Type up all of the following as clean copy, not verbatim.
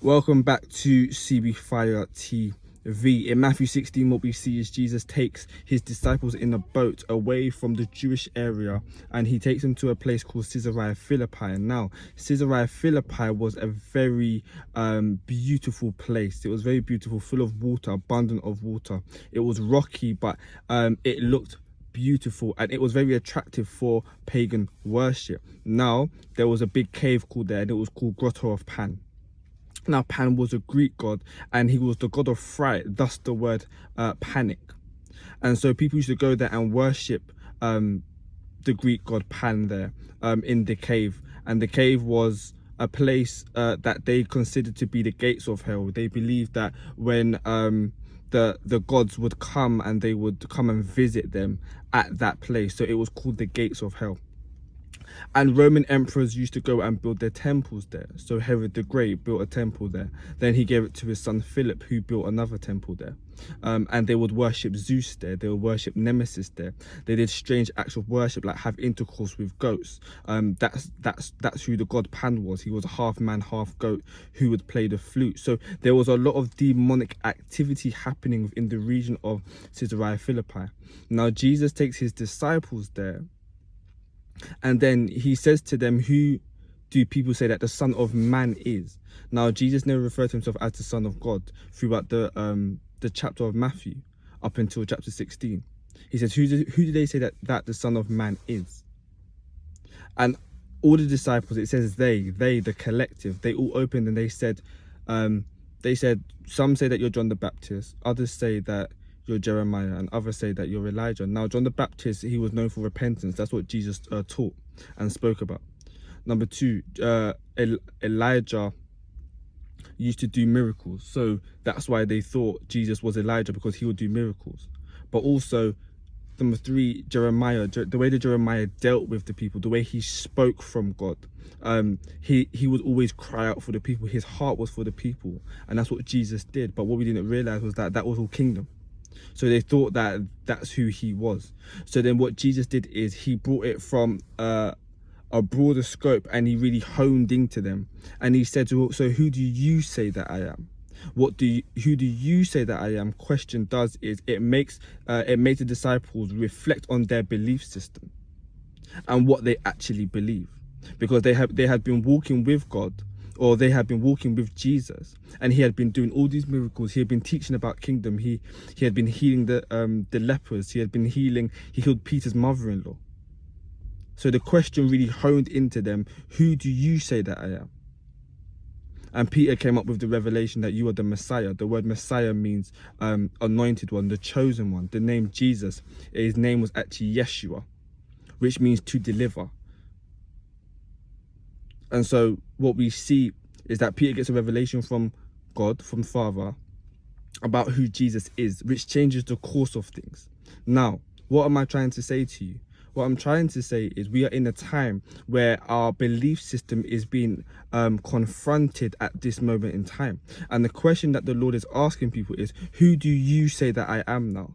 Welcome back to CB Fire TV. In Matthew 16, what we see is Jesus takes his disciples in a boat away from the Jewish area, and he takes them to a place called Caesarea Philippi. And now, Caesarea Philippi was a very beautiful place. It was very beautiful, full of water, abundant of water. It was rocky, but it looked beautiful, and it was very attractive for pagan worship. Now, there was a big cave called there, and it was called Grotto of Pan. Now, Pan was a Greek god, and he was the god of fright, thus the word panic. And so people used to go there and worship the Greek god Pan there in the cave. And the cave was a place that they considered to be the gates of hell. They believed that when the gods would come, and they would come and visit them at that place. So it was called the gates of hell. And Roman emperors used to go and build their temples there. So Herod the Great built a temple there. Then he gave it to his son Philip, who built another temple there. And they would worship Zeus there. They would worship Nemesis there. They did strange acts of worship, like have intercourse with goats. That's who the god Pan was. He was a half man, half goat who would play the flute. So there was a lot of demonic activity happening within the region of Caesarea Philippi. Now Jesus takes his disciples there, and then he says to them, who do people say that the Son of Man is? Now, Jesus never referred to himself as the Son of God throughout the chapter of Matthew up until chapter 16. He says, who do they say that the Son of Man is? And all the disciples, it says they, the collective, they all opened and they said, some say that you're John the Baptist, others say that you're Jeremiah, and others say that you're Elijah. Now, John the Baptist, he was known for repentance. That's what Jesus taught and spoke about. Number two, Elijah used to do miracles. So that's why they thought Jesus was Elijah, because he would do miracles. But also, number three, Jeremiah, the way that Jeremiah dealt with the people, the way he spoke from God. He would always cry out for the people. His heart was for the people. And that's what Jesus did. But what we didn't realize was that was all kingdom. So they thought that that's who he was. So then what Jesus did is he brought it from a broader scope, and he really honed into them. And he said, so who do you say that I am? Who do you say that I am? Question does is it makes the disciples reflect on their belief system and what they actually believe, because they had been walking with God, or they had been walking with Jesus, and he had been doing all these miracles. He had been teaching about kingdom. He had been healing the lepers. He healed Peter's mother-in-law. So the question really honed into them, who do you say that I am? And Peter came up with the revelation that you are the Messiah. The word Messiah means anointed one, the chosen one. The name Jesus, his name was actually Yeshua, which means to deliver. And so what we see is that Peter gets a revelation from God, from Father, about who Jesus is, which changes the course of things. Now, what am I trying to say to you? What I'm trying to say is we are in a time where our belief system is being confronted at this moment in time. And the question that the Lord is asking people is, who do you say that I am now?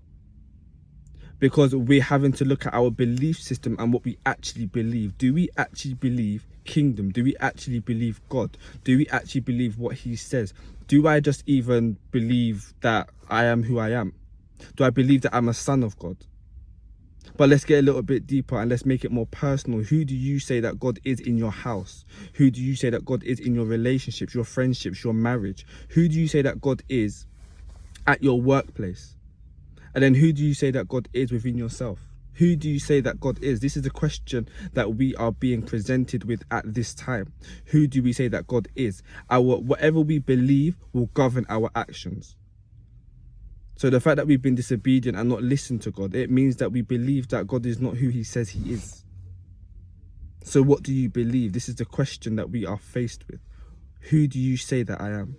Because we're having to look at our belief system and what we actually believe. Do we actually believe kingdom? Do we actually believe God? Do we actually believe what he says? Do I just even believe that I am who I am? Do I believe that I'm a son of God? But let's get a little bit deeper and let's make it more personal. Who do you say that God is in your house? Who do you say that God is in your relationships, your friendships, your marriage? Who do you say that God is at your workplace? And then who do you say that God is within yourself? Who do you say that God is? This is the question that we are being presented with at this time. Who do we say that God is? Whatever we believe will govern our actions. So the fact that we've been disobedient and not listened to God, it means that we believe that God is not who he says he is. So what do you believe? This is the question that we are faced with. Who do you say that I am?